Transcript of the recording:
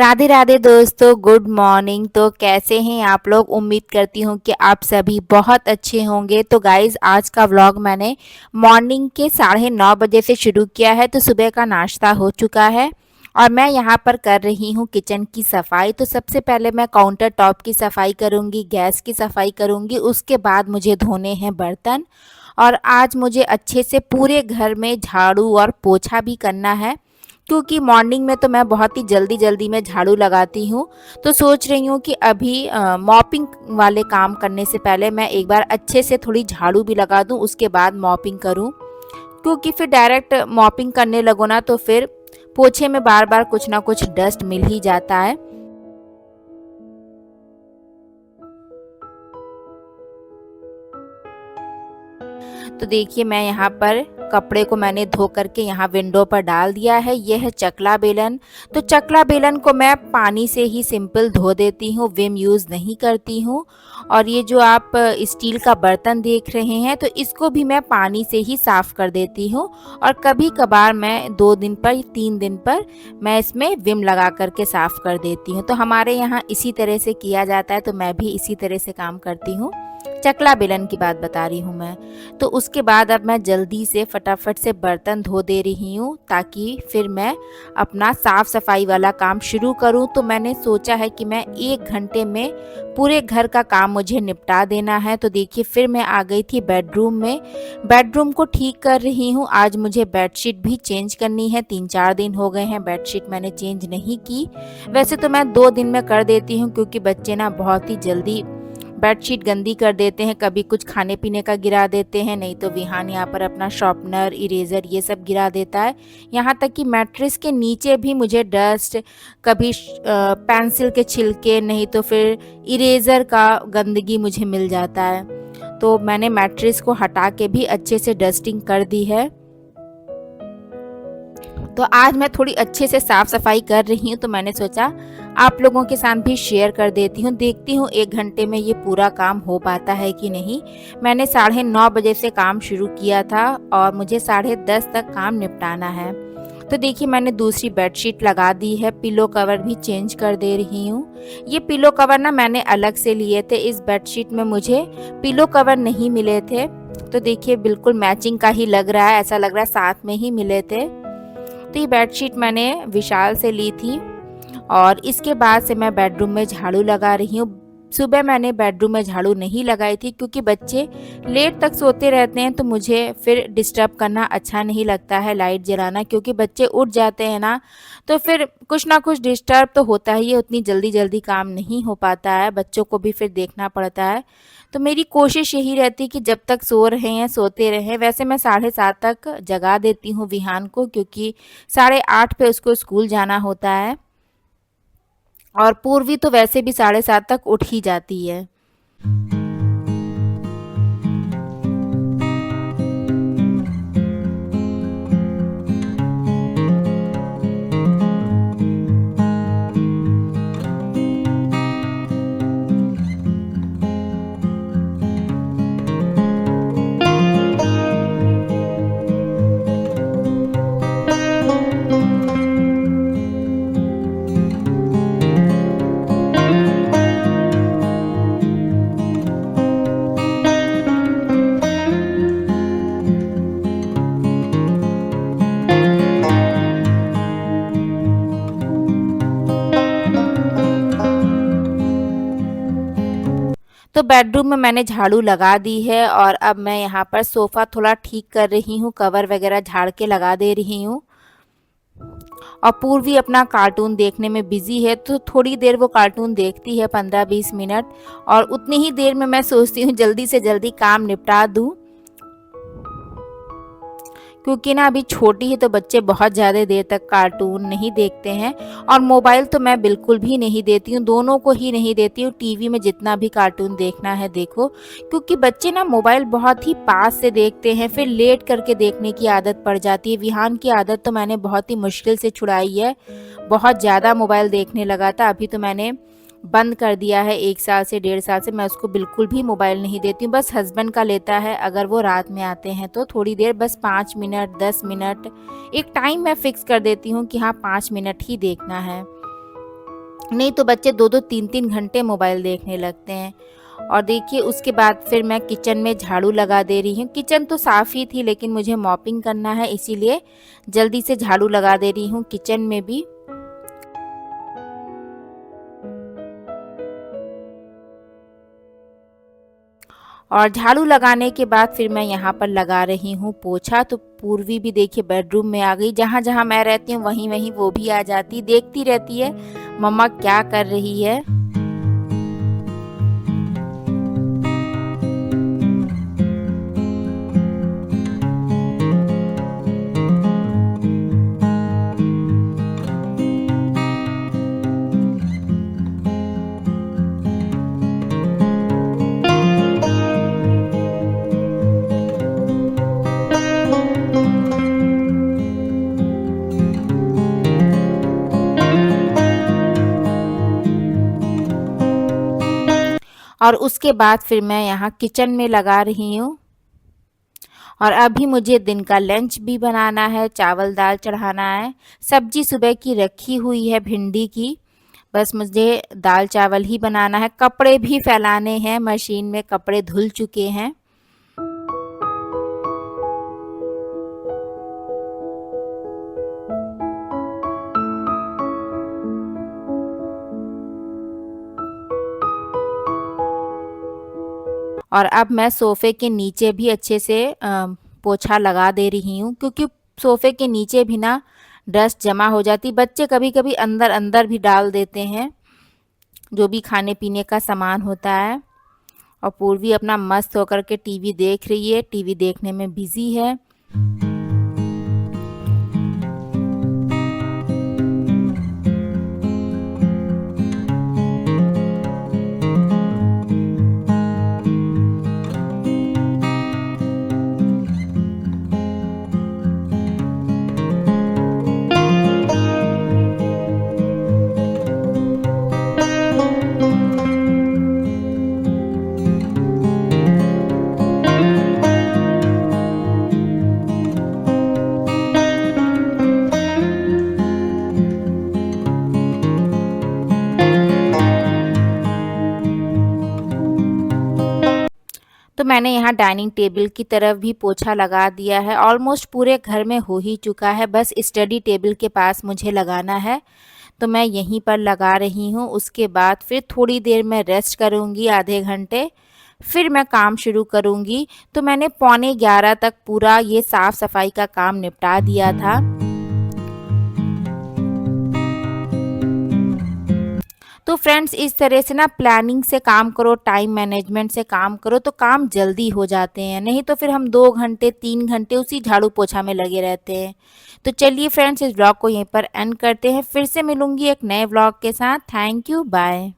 राधे राधे दोस्तों, good morning. तो कैसे हैं आप लोग? उम्मीद करती हूँ कि आप सभी बहुत अच्छे होंगे। तो गाइज, आज का व्लॉग मैंने मॉर्निंग के 9:30 बजे से शुरू किया है। तो सुबह का नाश्ता हो चुका है और मैं यहाँ पर कर रही हूँ किचन की सफाई। तो सबसे पहले मैं काउंटर टॉप की सफाई करूँगी, गैस की सफाई करूँगी, उसके बाद मुझे धोने हैं बर्तन। और आज मुझे अच्छे से पूरे घर में झाड़ू और पोछा भी करना है, क्योंकि मॉर्निंग में तो मैं बहुत ही जल्दी जल्दी में झाड़ू लगाती हूँ। तो सोच रही हूँ कि अभी मॉपिंग वाले काम करने से पहले मैं एक बार अच्छे से थोड़ी झाड़ू भी लगा दूँ, उसके बाद मॉपिंग करूँ। क्योंकि फिर डायरेक्ट मॉपिंग करने लगो ना तो फिर पोछे में बार बार कुछ ना कुछ डस्ट मिल ही जाता है। तो देखिए, मैं यहाँ पर कपड़े को मैंने धो करके यहाँ विंडो पर डाल दिया है। यह है चकला बेलन। तो चकला बेलन को मैं पानी से ही सिंपल धो देती हूँ, विम यूज़ नहीं करती हूँ। और ये जो आप स्टील का बर्तन देख रहे हैं, तो इसको भी मैं पानी से ही साफ़ कर देती हूँ। और कभी कभार मैं 2 दिन पर 3 दिन पर मैं इसमें विम लगा करके साफ़ कर देती हूँ। तो हमारे यहाँ इसी तरह से किया जाता है, तो मैं भी इसी तरह से काम करती हूँ। चकला बेलन की बात बता रही हूँ मैं। तो उसके बाद अब मैं जल्दी से फटाफट से बर्तन धो दे रही हूँ, ताकि फिर मैं अपना साफ़ सफाई वाला काम शुरू करूँ। तो मैंने सोचा है कि मैं 1 घंटे में पूरे घर का काम मुझे निपटा देना है। तो देखिए, फिर मैं आ गई थी बेडरूम में। बेडरूम को ठीक कर रही हूँ। आज मुझे बेडशीट भी चेंज करनी है। 3-4 दिन हो गए हैं बेडशीट मैंने चेंज नहीं की। वैसे तो मैं 2 दिन में कर देती हूँ, क्योंकि बच्चे ना बहुत ही जल्दी बेडशीट गंदी कर देते हैं। कभी कुछ खाने पीने का गिरा देते हैं, नहीं तो विहान यहाँ पर अपना शॉर्पनर, इरेज़र ये सब गिरा देता है। यहाँ तक कि मैट्रेस के नीचे भी मुझे डस्ट, कभी पेंसिल के छिलके, नहीं तो फिर इरेज़र का गंदगी मुझे मिल जाता है। तो मैंने मैट्रेस को हटा के भी अच्छे से डस्टिंग कर दी है। तो आज मैं थोड़ी अच्छे से साफ़ सफाई कर रही हूँ, तो मैंने सोचा आप लोगों के साथ भी शेयर कर देती हूँ। देखती हूँ 1 घंटे में ये पूरा काम हो पाता है कि नहीं। मैंने 9:30 बजे से काम शुरू किया था और मुझे 10:30 तक काम निपटाना है। तो देखिए, मैंने दूसरी बेडशीट लगा दी है, पिलो कवर भी चेंज कर दे रही हूँ। ये पिलो कवर ना मैंने अलग से लिए थे, इस बेडशीट में मुझे पिलो कवर नहीं मिले थे। तो देखिए, बिल्कुल मैचिंग का ही लग रहा है, ऐसा लग रहा है साथ में ही मिले थे। तो ये बेडशीट मैंने विशाल से ली थी और इसके बाद से मैं बेडरूम में झाड़ू लगा रही हूँ। सुबह मैंने बेडरूम में झाड़ू नहीं लगाई थी, क्योंकि बच्चे लेट तक सोते रहते हैं, तो मुझे फिर डिस्टर्ब करना अच्छा नहीं लगता है, लाइट जलाना। क्योंकि बच्चे उठ जाते हैं ना, तो फिर कुछ ना कुछ डिस्टर्ब तो होता ही है, उतनी जल्दी जल्दी काम नहीं हो पाता है, बच्चों को भी फिर देखना पड़ता है। तो मेरी कोशिश यही रहती है कि जब तक सो रहे हैं सोते रहें। वैसे मैं 7:30 तक जगा देती हूँ विहान को, क्योंकि 8:30 पे उसको स्कूल जाना होता है। और पूर्वी तो वैसे भी 7:30 तक उठ ही जाती है। तो बेडरूम में मैंने झाड़ू लगा दी है और अब मैं यहाँ पर सोफ़ा थोड़ा ठीक कर रही हूँ, कवर वगैरह झाड़ के लगा दे रही हूँ। और पूर्वी अपना कार्टून देखने में बिजी है, तो थोड़ी देर वो कार्टून देखती है, 15-20 मिनट। और उतनी ही देर में मैं सोचती हूँ जल्दी से जल्दी काम निपटा दूँ, क्योंकि ना अभी छोटी है, तो बच्चे बहुत ज़्यादा देर तक कार्टून नहीं देखते हैं। और मोबाइल तो मैं बिल्कुल भी नहीं देती हूँ, दोनों को ही नहीं देती हूँ। टीवी में जितना भी कार्टून देखना है देखो, क्योंकि बच्चे ना मोबाइल बहुत ही पास से देखते हैं, फिर लेट करके देखने की आदत पड़ जाती है। विहान की आदत तो मैंने बहुत ही मुश्किल से छुड़ाई है, बहुत ज़्यादा मोबाइल देखने लगा था। अभी तो मैंने बंद कर दिया है, 1 साल से 1.5 साल से मैं उसको बिल्कुल भी मोबाइल नहीं देती हूँ। बस हस्बैंड का लेता है, अगर वो रात में आते हैं तो थोड़ी देर, बस 5 मिनट 10 मिनट, एक टाइम मैं फिक्स कर देती हूँ कि हाँ 5 मिनट ही देखना है। नहीं तो बच्चे 2-2 3-3 घंटे मोबाइल देखने लगते हैं। और देखिए उसके बाद फिर मैं किचन में झाड़ू लगा दे रही हूँ। किचन तो साफ़ ही थी लेकिन मुझे मॉपिंग करना है, इसीलिए जल्दी से झाड़ू लगा दे रही हूँ किचन में भी। और झाड़ू लगाने के बाद फिर मैं यहाँ पर लगा रही हूँ पोछा। तो पूर्वी भी देखिए बेडरूम में आ गई, जहाँ जहाँ मैं रहती हूँ वहीं वहीं वो भी आ जाती, देखती रहती है मम्मा क्या कर रही है। और उसके बाद फिर मैं यहाँ किचन में लगा रही हूँ। और अभी मुझे दिन का लंच भी बनाना है, चावल दाल चढ़ाना है। सब्जी सुबह की रखी हुई है भिंडी की, बस मुझे दाल चावल ही बनाना है। कपड़े भी फैलाने हैं, मशीन में कपड़े धुल चुके हैं। और अब मैं सोफ़े के नीचे भी अच्छे से पोछा लगा दे रही हूँ, क्योंकि सोफ़े के नीचे भी ना डस्ट जमा हो जाती। बच्चे कभी-कभी अंदर-अंदर भी डाल देते हैं, जो भी खाने-पीने का सामान होता है। और पूर्वी अपना मस्त होकर के टीवी देख रही है, टीवी देखने में बिज़ी है। तो मैंने यहाँ डाइनिंग टेबल की तरफ भी पोछा लगा दिया है। ऑलमोस्ट पूरे घर में हो ही चुका है, बस स्टडी टेबल के पास मुझे लगाना है, तो मैं यहीं पर लगा रही हूँ। उसके बाद फिर थोड़ी देर मैं रेस्ट करूँगी, आधे घंटे, फिर मैं काम शुरू करूँगी। तो मैंने 11:15 तक पूरा ये साफ़ सफाई का काम निपटा दिया था। तो फ्रेंड्स इस तरह से ना प्लानिंग से काम करो, टाइम मैनेजमेंट से काम करो, तो काम जल्दी हो जाते हैं। नहीं तो फिर हम 2 घंटे 3 घंटे उसी झाड़ू पोछा में लगे रहते हैं। तो चलिए फ्रेंड्स इस व्लॉग को यहीं पर एंड करते हैं। फिर से मिलूंगी एक नए व्लॉग के साथ। Thank you, bye.